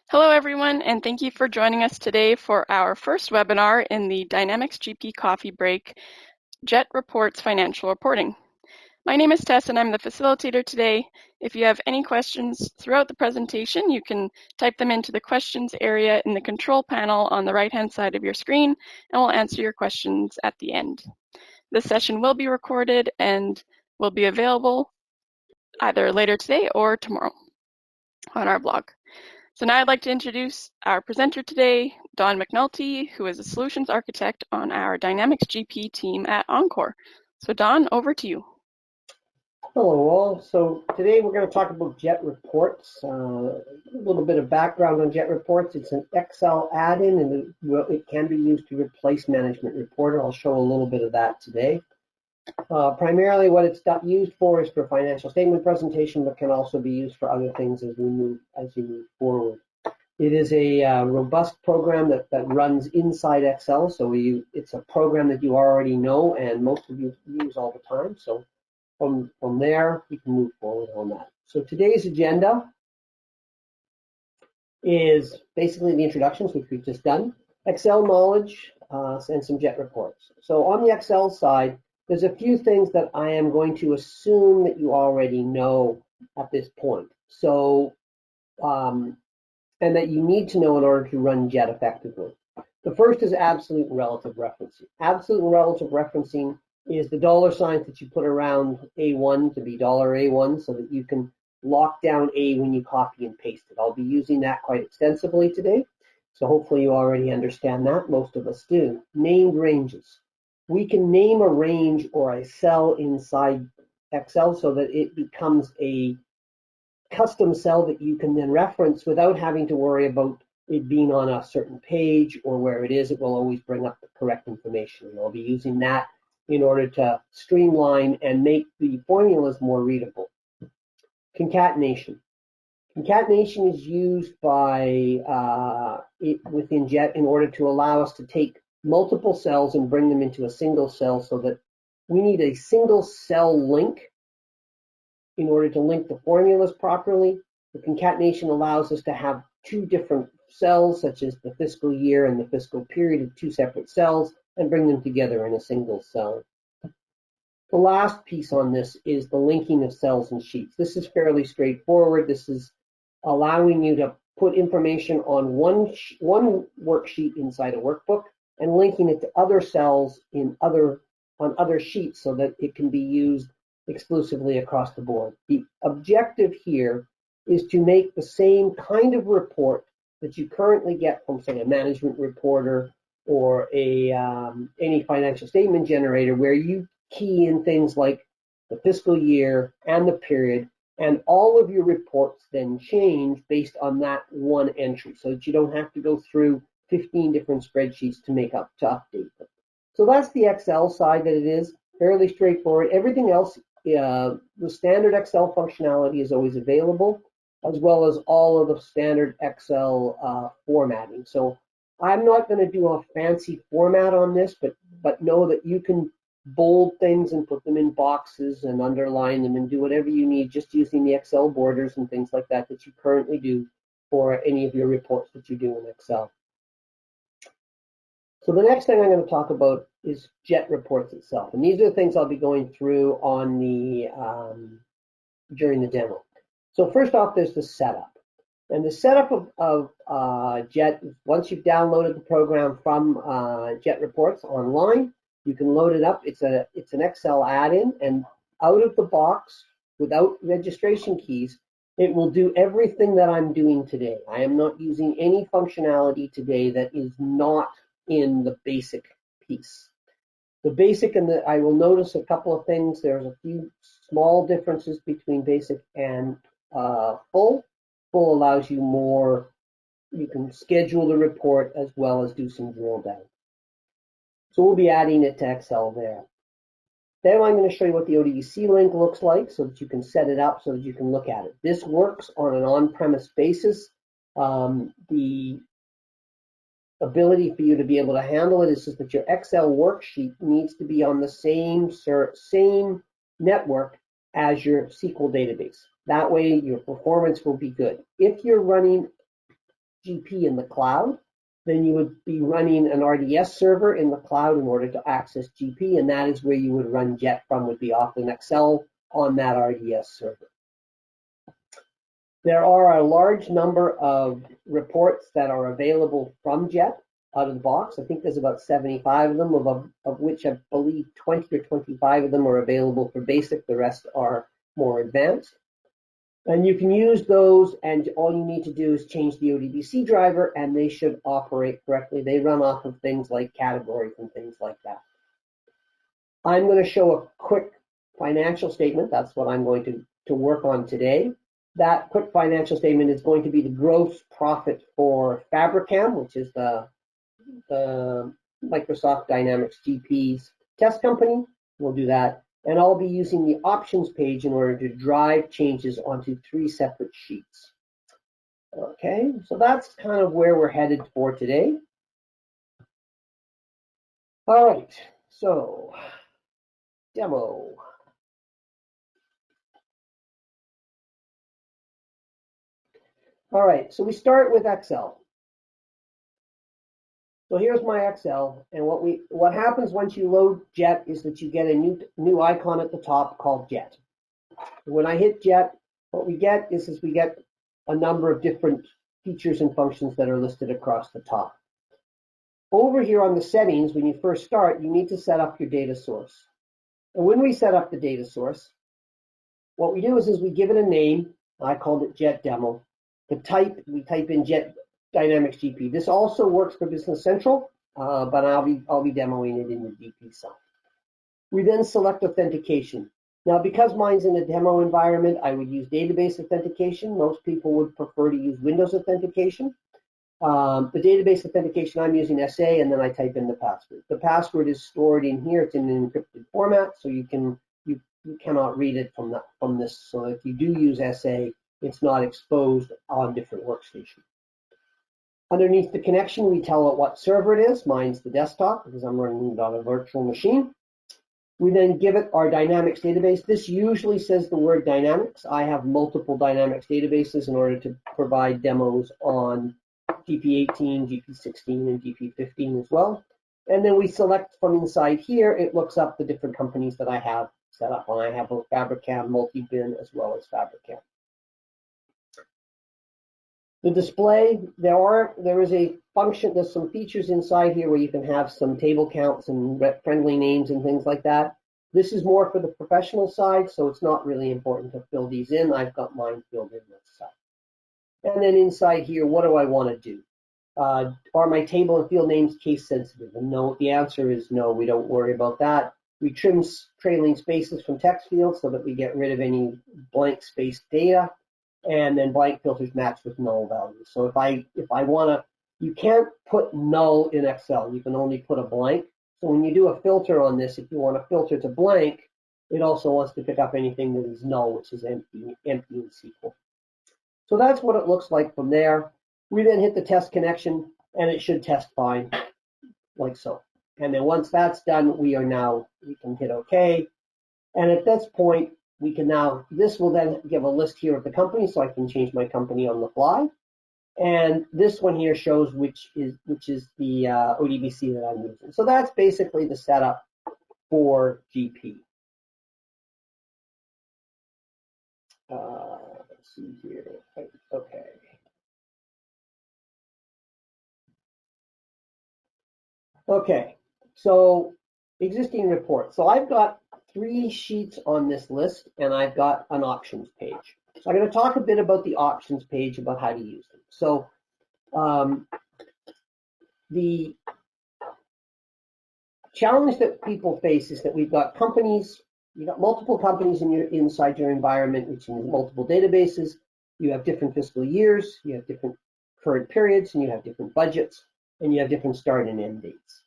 Hello everyone, and thank you for joining us today for our first webinar in the Dynamics GP Coffee Break, JET Reports Financial Reporting. My name is Tess and I'm the facilitator today. If you have any questions throughout the presentation, you can type them into the questions area in the control panel on the right-hand side of your screen, and we'll answer your questions at the end. This session will be recorded and will be available either later today or tomorrow on our blog. So now I'd like to introduce our presenter today, Don McNulty, who is a solutions architect on our Dynamics GP team at Encore. So Don, over to you. Hello all. So today we're going to talk about JET Reports. A little bit of background on JET Reports. It's an Excel add-in and it can be used to replace Management Reporter. I'll show a little bit of that today. Primarily what it's used for is for financial statement presentation, but can also be used for other things as you move forward. It is a robust program that runs inside Excel, so it's a program that you already know and most of you use all the time. So from there, we can move forward on that. So today's agenda is basically the introductions, which we've just done, Excel knowledge, and some JET reports. So on the Excel side, there's a few things that I am going to assume that you already know at this point. So, and that you need to know in order to run JET effectively. The first is absolute and relative referencing. Absolute and relative referencing is the dollar signs that you put around A1 to be $A1 so that you can lock down A when you copy and paste it. I'll be using that quite extensively today. So hopefully you already understand that. Most of us do. Named ranges. We can name a range or a cell inside Excel so that it becomes a custom cell that you can then reference without having to worry about it being on a certain page or where it is. It will always bring up the correct information. And I'll be using that in order to streamline and make the formulas more readable. Concatenation. Concatenation is used by within JET in order to allow us to take multiple cells and bring them into a single cell so that we need a single cell link in order to link the formulas properly. The concatenation allows us to have two different cells, such as the fiscal year and the fiscal period of two separate cells, and bring them together in a single cell. The last piece on this is the linking of cells and sheets. This is fairly straightforward. This is allowing you to put information on one worksheet inside a workbook and linking it to other cells on other sheets so that it can be used exclusively across the board. The objective here is to make the same kind of report that you currently get from, say, a management reporter or any financial statement generator, where you key in things like the fiscal year and the period, and all of your reports then change based on that one entry, so that you don't have to go through 15 different spreadsheets to update them. So that's the Excel side that it is, fairly straightforward. Everything else, the standard Excel functionality is always available, as well as all of the standard Excel formatting. So I'm not going to do a fancy format on this, but know that you can bold things and put them in boxes and underline them and do whatever you need just using the Excel borders and things like that you currently do for any of your reports that you do in Excel. So the next thing I'm going to talk about is JET reports itself. And these are the things I'll be going through on the during the demo. So first off, there's the setup. And the setup of JET, once you've downloaded the program from JET Reports online, you can load it up. It's an Excel add-in, and out of the box, without registration keys, it will do everything that I'm doing today. I am not using any functionality today that is not in the basic piece. The basic I will notice a couple of things. There's a few small differences between basic and full. Full allows you more, you can schedule the report as well as do some drill down. So we'll be adding it to Excel there. Then I'm going to show you what the ODBC link looks like so that you can set it up so that you can look at it. This works on an on-premise basis. The ability for you to be able to handle it is just that your Excel worksheet needs to be on the same network as your SQL database. That way your performance will be good. If you're running GP in the cloud, then you would be running an RDS server in the cloud in order to access GP, and that is where you would run Jet from, would be off an Excel on that RDS server. There are a large number of reports that are available from Jet out of the box. I think there's about 75 of them, of which I believe 20 or 25 of them are available for basic. The rest are more advanced. And you can use those, and all you need to do is change the ODBC driver, and they should operate correctly. They run off of things like categories and things like that. I'm going to show a quick financial statement. That's what I'm going to work on today. That quick financial statement is going to be the gross profit for Fabricam, which is the Microsoft Dynamics GP's test company. We'll do that. And I'll be using the options page in order to drive changes onto 3 separate sheets. Okay, so that's kind of where we're headed for today. All right, so demo. All right, so we start with Excel. So here's my Excel, and what happens once you load Jet is that you get a new icon at the top called Jet. When I hit Jet, what we get is we get a number of different features and functions that are listed across the top. Over here on the settings, when you first start, you need to set up your data source. And when we set up the data source, what we do is we give it a name. I called it Jet Demo. The type, we type in Jet Dynamics GP. This also works for Business Central, but I'll be demoing it in the GP side. We then select authentication. Now, because mine's in a demo environment, I would use database authentication. Most people would prefer to use Windows authentication. The database authentication, I'm using SA, and then I type in the password. The password is stored in here. It's in an encrypted format, so you cannot read it from this. So if you do use SA, it's not exposed on different workstations. Underneath the connection, we tell it what server it is. Mine's the desktop because I'm running it on a virtual machine. We then give it our Dynamics database. This usually says the word Dynamics. I have multiple Dynamics databases in order to provide demos on GP18, GP16, and GP15 as well. And then we select from inside here, it looks up the different companies that I have set up. And I have both Fabricam, Multibin, as well as Fabricam. The display, there is a function, there's some features inside here where you can have some table counts and friendly names and things like that. This is more for the professional side, so it's not really important to fill these in. I've got mine filled in this side. And then inside here, what do I want to do? Are my table and field names case sensitive? And no, the answer is no, we don't worry about that. We trim trailing spaces from text fields so that we get rid of any blank space data. And then blank filters match with null values. So if I want to, you can't put null in Excel. You can only put a blank. So when you do a filter on this, if you want to filter to blank, it also wants to pick up anything that is null, which is empty in SQL. So that's what it looks like from there. We then hit the test connection, and it should test fine, like so. And then once that's done, we can hit OK. And at this point, we can now, this will then give a list here of the company, so I can change my company on the fly. And this one here shows which is the ODBC that I'm using. So that's basically the setup for GP. Let's see here. Okay. Okay, so existing report. So I've got 3 sheets on this list, and I've got an options page. So I'm going to talk a bit about the options page, about how to use them. So the challenge that people face is that we've got companies, you've got multiple companies inside your environment, which means multiple databases. You have different fiscal years, you have different current periods, and you have different budgets, and you have different start and end dates.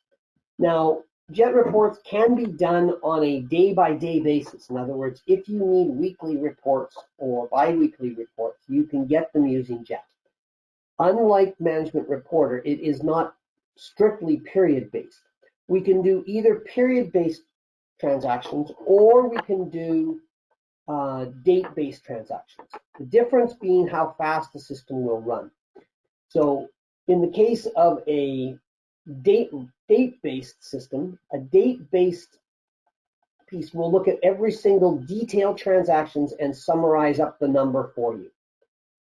Now, Jet reports can be done on a day-by-day basis. In other words, if you need weekly reports or bi-weekly reports, you can get them using Jet. Unlike Management Reporter, it is not strictly period-based. We can do either period-based transactions or we can do date-based transactions. The difference being how fast the system will run. So in the case of a date-based system, a date-based piece will look at every single detailed transactions and summarize up the number for you.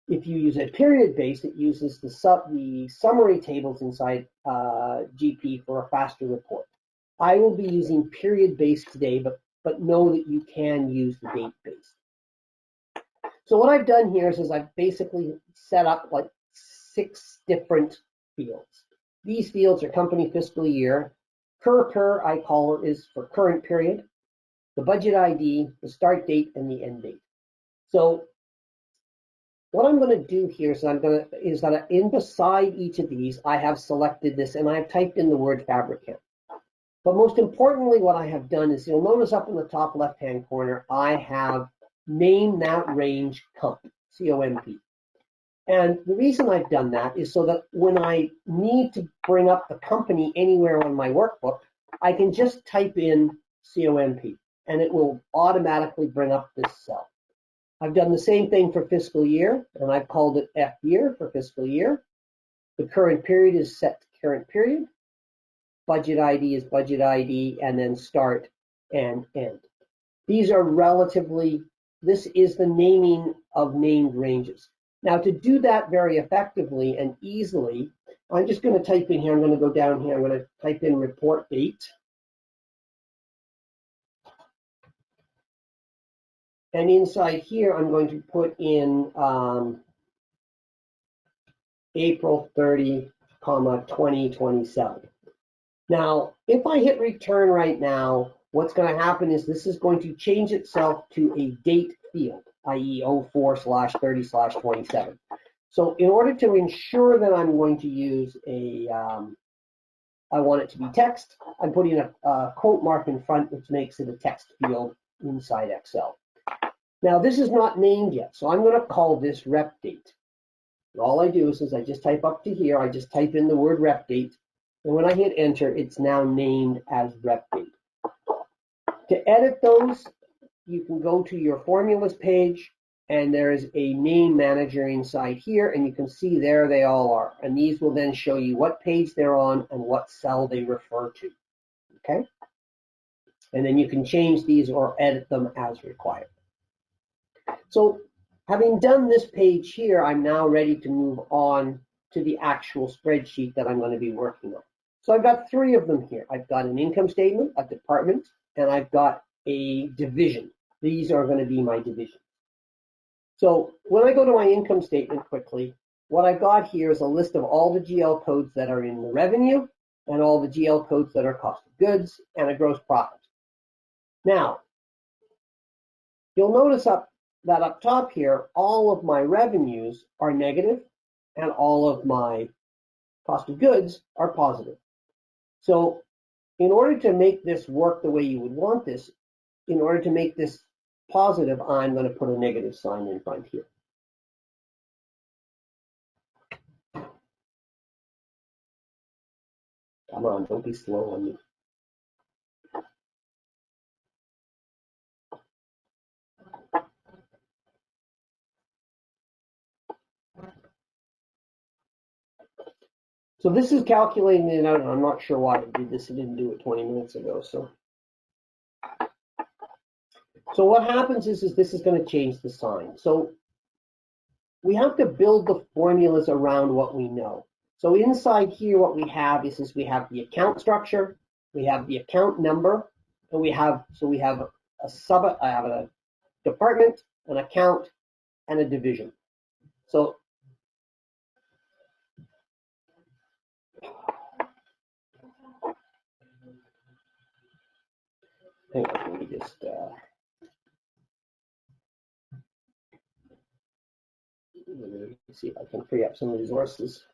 If you use a period-based, it uses the summary tables inside GP for a faster report. I will be using period-based today, but know that you can use the date-based. So what I've done here is I've basically set up like 6 different fields. These fields are company fiscal year. Per I call it is for current period, the budget ID, the start date, and the end date. So what I'm going to do here is that in beside each of these, I have selected this and I have typed in the word fabricant. But most importantly, what I have done is you'll notice up in the top left-hand corner, I have named that range comp, C-O-M-P. And the reason I've done that is so that when I need to bring up the company anywhere on my workbook, I can just type in C-O-M-P and it will automatically bring up this cell. I've done the same thing for fiscal year, and I've called it F year for fiscal year. The current period is set to current period. Budget ID is budget ID, and then start and end. These are this is the naming of named ranges. Now, to do that very effectively and easily, I'm just going to type in here, I'm going to go down here, I'm going to type in report date. And inside here, I'm going to put in April 30, 2027. Now, if I hit return right now, what's going to happen is this is going to change itself to a date field, i.e. 04/30/27. So in order to ensure that I'm going to use I want it to be text, I'm putting a quote mark in front, which makes it a text field inside Excel. Now, this is not named yet, so I'm going to call this rep date. And all I do is I just type up to here, I just type in the word rep date, and when I hit enter, it's now named as rep date. To edit those, you can go to your formulas page, and there is a name manager inside here, and you can see there they all are. And these will then show you what page they're on and what cell they refer to. Okay? And then you can change these or edit them as required. So having done this page here, I'm now ready to move on to the actual spreadsheet that I'm going to be working on. So I've got 3 of them here. I've got an income statement, a department, and I've got a division. These are going to be my divisions. So when I go to my income statement quickly, what I've got here is a list of all the GL codes that are in the revenue and all the GL codes that are cost of goods and a gross profit. Now, you'll notice that up top here, all of my revenues are negative and all of my cost of goods are positive. So in order to make this work the way you would want this, in order to make this positive, I'm going to put a negative sign in front here. Come on, don't be slow on me. So this is calculating it out, and I'm not sure why it did this. It didn't do it 20 minutes ago. So what happens is this is going to change the sign. So we have to build the formulas around what we know. So inside here, what we have is we have the account structure, we have the account number, and we have a department, an account, and a division. So hang on, let me just see if I can free up some resources.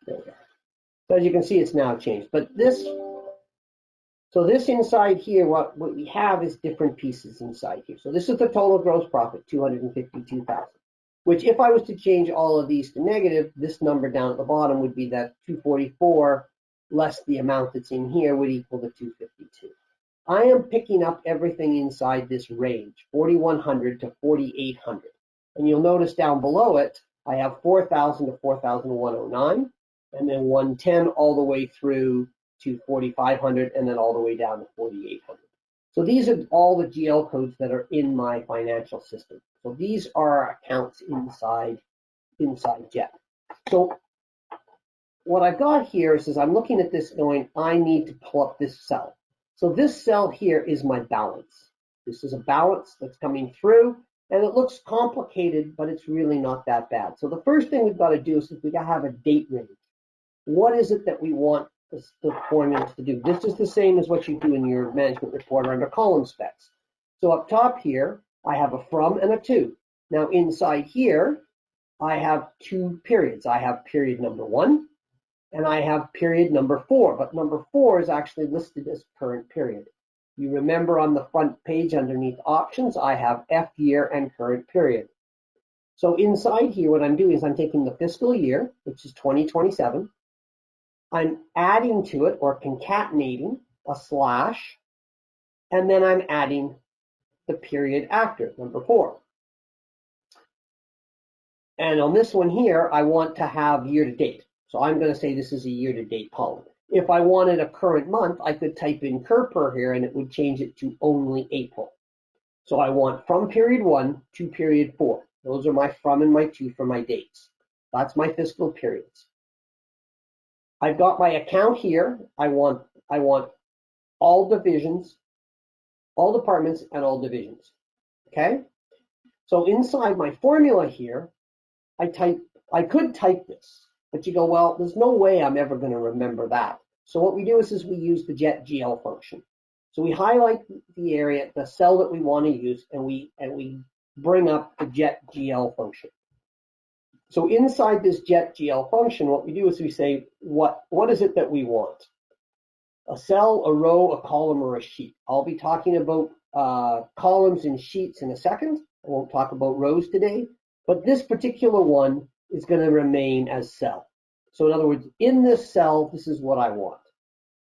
There we go. So as you can see, it's now changed. But this inside here, what we have is different pieces inside here. So this is the total gross profit, 252,000. Which, if I was to change all of these to negative, this number down at the bottom would be that 244 less the amount that's in here would equal the 252. I am picking up everything inside this range, 4,100 to 4,800. And you'll notice down below it, I have 4,000 to 4,109, and then 110 all the way through to 4,500, and then all the way down to 4,800. So these are all the GL codes that are in my financial system. So these are accounts inside Jet. So what I've got here is I'm looking at this going, I need to pull up this cell. So this cell here is my balance. This is a balance that's coming through, and it looks complicated, but it's really not that bad. So the first thing we've got to do is we got to have a date range. What is it that we want the formulas to do? This is the same as what you do in your management report under column specs. So up top here, I have a from and a to. Now inside here, I have two periods. I have period number 1 and I have period number 4, but number 4 is actually listed as current period. You remember on the front page underneath options, I have F year and current period. So inside here, what I'm doing is I'm taking the fiscal year, which is 2027. I'm adding to it or concatenating a slash, and then I'm adding the period after, number 4. And on this one here, I want to have year to date. So I'm going to say this is a year to date column. If I wanted a current month, I could type in per here and it would change it to only April. So I want from period 1 to period 4. Those are my from and my to for my dates. That's my fiscal periods. I've got my account here. I want all divisions, all departments, and all divisions. Okay? So inside my formula here, I could type this, but you go, well, there's no way I'm ever going to remember that. So what we do is we use the Jet GL function. So we highlight the area, the cell that we want to use, and we bring up the Jet GL function. So inside this Jet GL function, what we do is we say, what is it that we want? A cell, a row, a column, or a sheet. I'll be talking about columns and sheets in a second. I won't talk about rows today, but this particular one is going to remain as cell. So in other words, in this cell, this is what I want.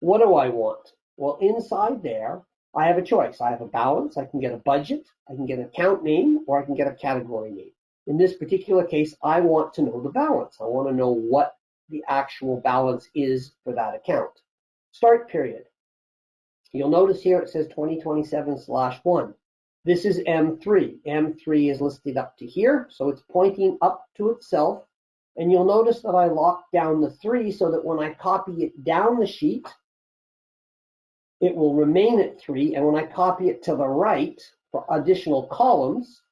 What do I want? Well, inside there, I have a choice. I have a balance. I can get a budget. I can get an account name, or I can get a category name. In this particular case, I want to know the balance. I want to know what the actual balance is for that account. Start period. You'll notice here it says 2027/1. This is M3. M3 is listed up to here, so it's pointing up to itself. And you'll notice that I locked down the 3 so that when I copy it down the sheet, it will remain at 3. And when I copy it to the right for additional columns,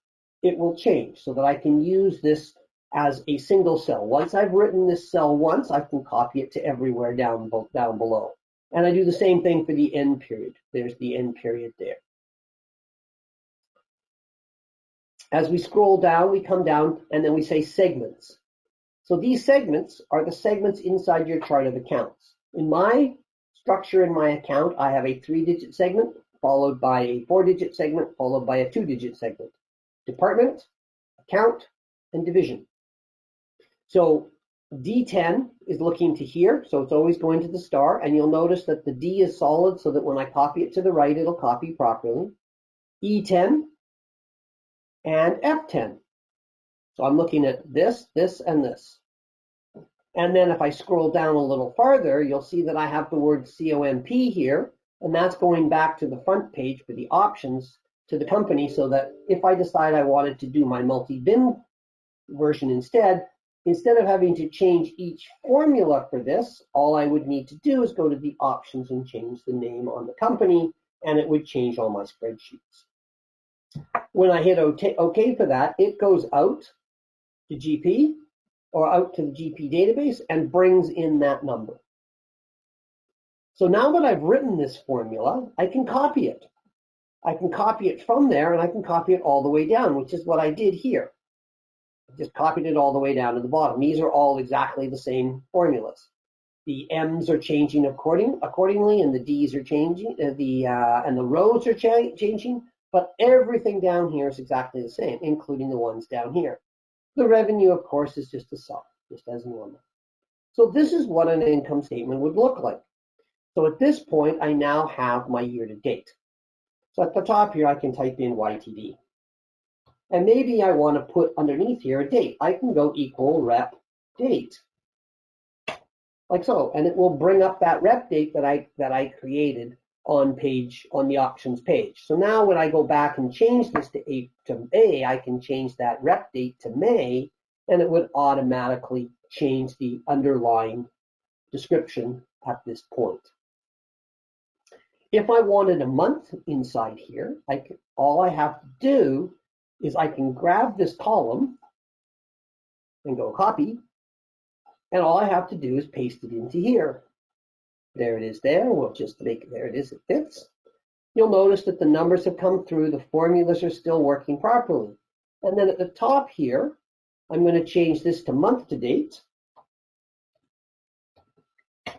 it will change so that I can use this as a single cell. Once I've written this cell once, I can copy it to everywhere down below. And I do the same thing for the end period. There's the end period there. As we scroll down, we come down and then we say segments. So these segments are the segments inside your chart of accounts. In my structure in my account, I have a 3-digit segment, followed by a 4-digit segment, followed by a 2-digit segment. Department, account, and division. So D10 is looking to here, so it's always going to the star, and you'll notice that the D is solid so that when I copy it to the right, it'll copy properly. E10 and F10. So I'm looking at this, this, and this. And then if I scroll down a little farther, you'll see that I have the word COMP here, and that's going back to the front page for the options to the company so that if I decide I wanted to do my multi-bin version instead of having to change each formula for this, all I would need to do is go to the options and change the name on the company, and it would change all my spreadsheets. When I hit OK for that, it goes out to GP or out to the GP database and brings in that number. So now that I've written this formula, I can copy it. I can copy it from there and I can copy it all the way down, which is what I did here. I just copied it all the way down to the bottom. These are all exactly the same formulas. The M's are changing accordingly, and the D's are changing, and the rows are changing, but everything down here is exactly the same, including the ones down here. The revenue, of course, is just a sum, just as normal. So this is what an income statement would look like. So at this point, I now have my year to date. So at the top here, I can type in YTD. And maybe I want to put underneath here a date. I can go equal rep date, like so, and it will bring up that rep date that I created on the options page. So now when I go back and change this to May, I can change that rep date to May, and it would automatically change the underlying description at this point. If I wanted a month inside here, all I have to do is I can grab this column and go copy, and all I have to do is paste it into here. There it is there. We'll just make, there it is, it fits. You'll notice that the numbers have come through, the formulas are still working properly. And then at the top here, I'm going to change this to month to date,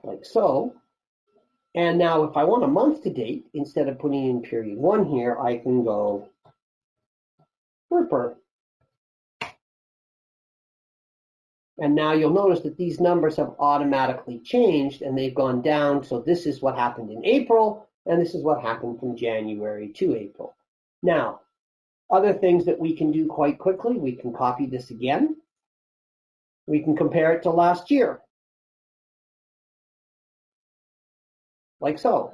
like so. And now if I want a month to date, instead of putting in period 1 here, I can go per. And now you'll notice that these numbers have automatically changed and they've gone down. So this is what happened in April, and this is what happened from January to April. Now, other things that we can do quite quickly, we can copy this again. We can compare it to last year, like so.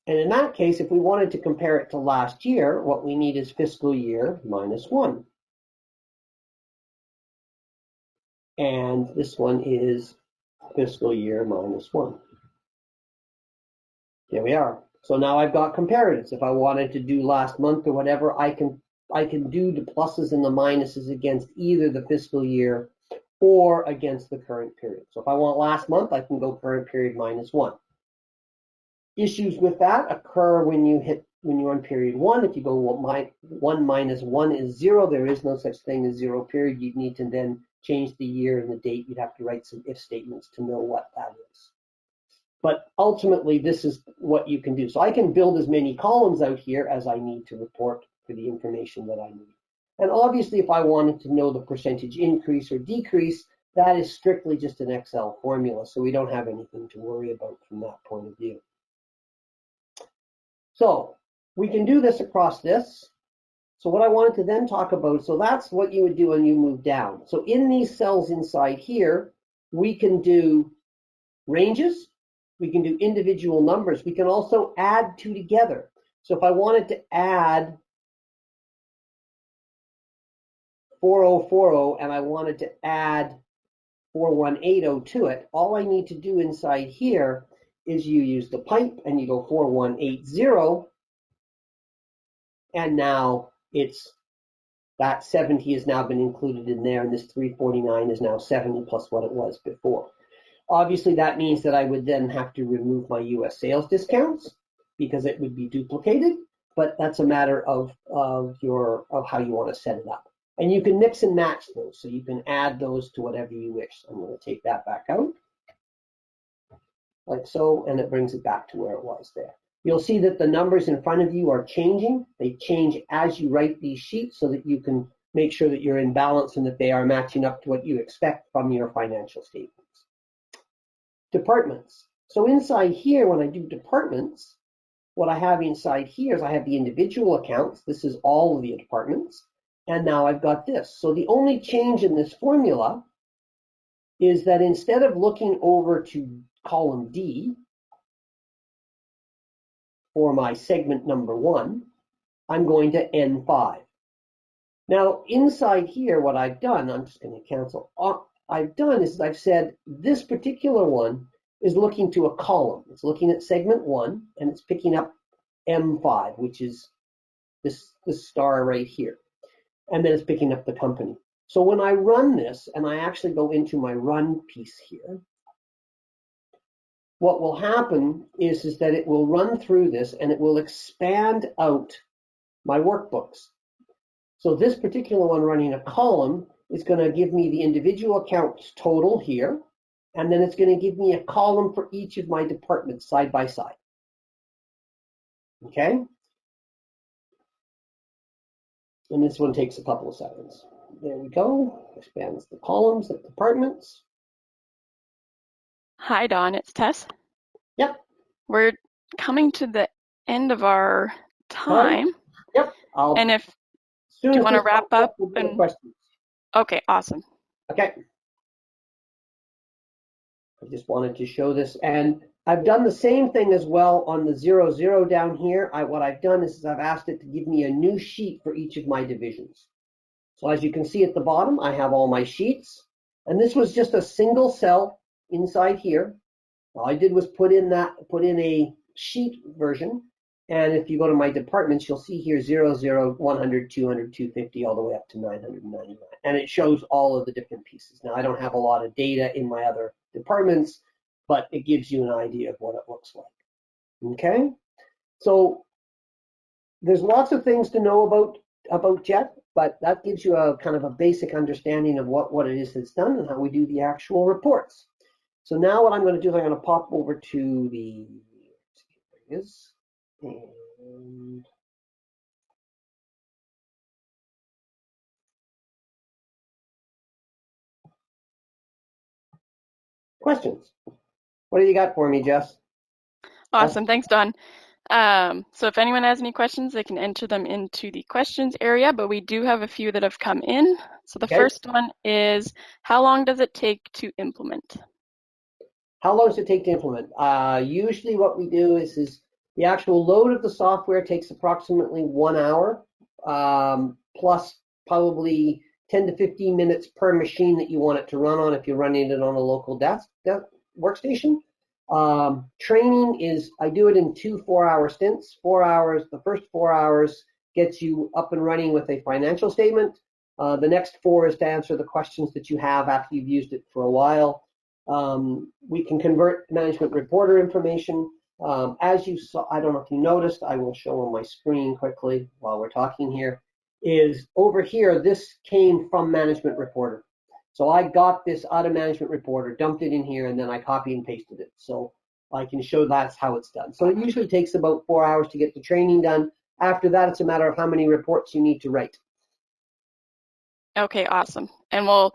And in that case, if we wanted to compare it to last year, what we need is fiscal year minus 1. And this one is fiscal year minus 1. There we are. So now I've got comparatives. If I wanted to do last month or whatever, I can do the pluses and the minuses against either the fiscal year or against the current period. So if I want last month, I can go current period minus 1. Issues with that occur when you're on period 1. If you go 1 minus 1 is 0, there is no such thing as 0 period. You'd need to then change the year and the date. You'd have to write some if statements to know what that is. But ultimately, this is what you can do. So I can build as many columns out here as I need to report for the information that I need. And obviously, if I wanted to know the percentage increase or decrease, that is strictly just an Excel formula. So we don't have anything to worry about from that point of view. So we can do this across this. So what I wanted to then talk about, so that's what you would do when you move down. So in these cells inside here, we can do ranges. We can do individual numbers. We can also add two together. So if I wanted to add 4040 and I wanted to add 4180 to it, all I need to do inside here is you use the pipe and you go 4180, and now it's that 70 has now been included in there, and this 349 is now 70 plus what it was before. Obviously, that means that I would then have to remove my US sales discounts because it would be duplicated, but that's a matter of how you want to set it up. And you can mix and match those, so you can add those to whatever you wish. I'm going to take that back out, like so, and it brings it back to where it was there. You'll see that the numbers in front of you are changing. They change as you write these sheets so that you can make sure that you're in balance and that they are matching up to what you expect from your financial statements. Departments. So inside here, when I do departments, what I have inside here is I have the individual accounts. This is all of the departments. And now I've got this. So the only change in this formula is that instead of looking over to column D for my segment number 1, I'm going to N5. Now inside here, what I've done, I'm just going to cancel. I've done is I've said this particular one is looking to a column. It's looking at segment 1 and it's picking up M5, which is this star right here. And then it's picking up the company. So when I run this and I actually go into my run piece here, what will happen is that it will run through this and it will expand out my workbooks. So this particular one running a column is going to give me the individual accounts total here, and then it's going to give me a column for each of my departments side by side. Okay? And this one takes a couple of seconds. There we go. Expands the columns of departments. Hi, Dawn. It's Tess. Yep. we're coming to the end of our Time? time. Yep. And if, As soon do you as want to this wrap wraps up? up, we'll do the And questions. okay, awesome. Okay. I just wanted to show this, and I've done the same thing as well on the 0, 0 down here. What I've done is I've asked it to give me a new sheet for each of my divisions. So as you can see at the bottom, I have all my sheets, and this was just a single cell inside here. All I did was put in a sheet version, and if you go to my departments, you'll see here 0, 0, 100, 200, 250, all the way up to 999, and it shows all of the different pieces. Now I don't have a lot of data in my other departments, but it gives you an idea of what it looks like. Okay, so there's lots of things to know about JET, but that gives you a kind of a basic understanding of what it is that's done and how we do the actual reports. So now what I'm going to do is I'm going to pop over to the, there it is, and questions. What do you got for me, Jess? Awesome. Thanks, Don. So if anyone has any questions, they can enter them into the questions area, but we do have a few that have come in. So the Okay. first one is, how long does it take to implement? How long does it take to implement? Usually what we do is the actual load of the software takes approximately 1 hour, plus probably 10 to 15 minutes per machine that you want it to run on if you're running it on a local desk workstation. Training is, I do it in 2 4-hour stints. 4 hours, the first 4 hours gets you up and running with a financial statement. The next 4 is to answer the questions that you have after you've used it for a while. We can convert management reporter information. As you saw, I don't know if you noticed, I will show on my screen quickly while we're talking here, is over here, this came from management reporter. So I got this out of management reporter, dumped it in here, and then I copy and pasted it. So I can show that's how it's done. So it usually takes about 4 hours to get the training done. After that, it's a matter of how many reports you need to write. Okay, awesome. And we'll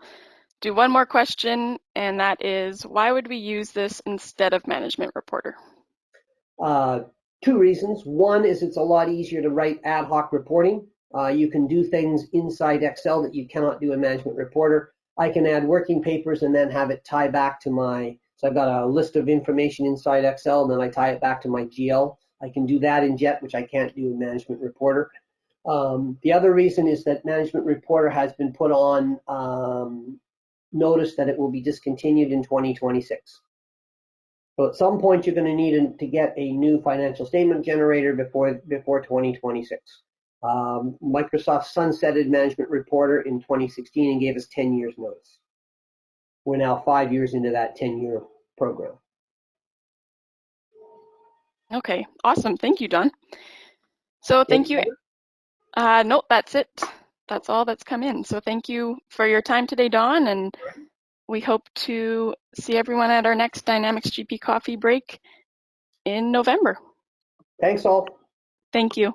do one more question, and that is, why would we use this instead of management reporter? Uh, 2 reasons. One is it's a lot easier to write ad hoc reporting. You can do things inside Excel that you cannot do in Management Reporter. I can add working papers and then have it tie back to so I've got a list of information inside Excel, and then I tie it back to my GL. I can do that in JET, which I can't do in Management Reporter. The other reason is that Management Reporter has been put on notice that it will be discontinued in 2026. So at some point, you're going to need to get a new financial statement generator before 2026. Microsoft sunsetted Management Reporter in 2016 and gave us 10 years notice. We're now 5 years into that 10-year program. Okay, awesome. Thank you, Don. So thank you. Nope, that's it. That's all that's come in. So thank you for your time today, Don, and we hope to see everyone at our next Dynamics GP coffee break in November. Thanks all. Thank you.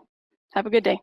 Have a good day.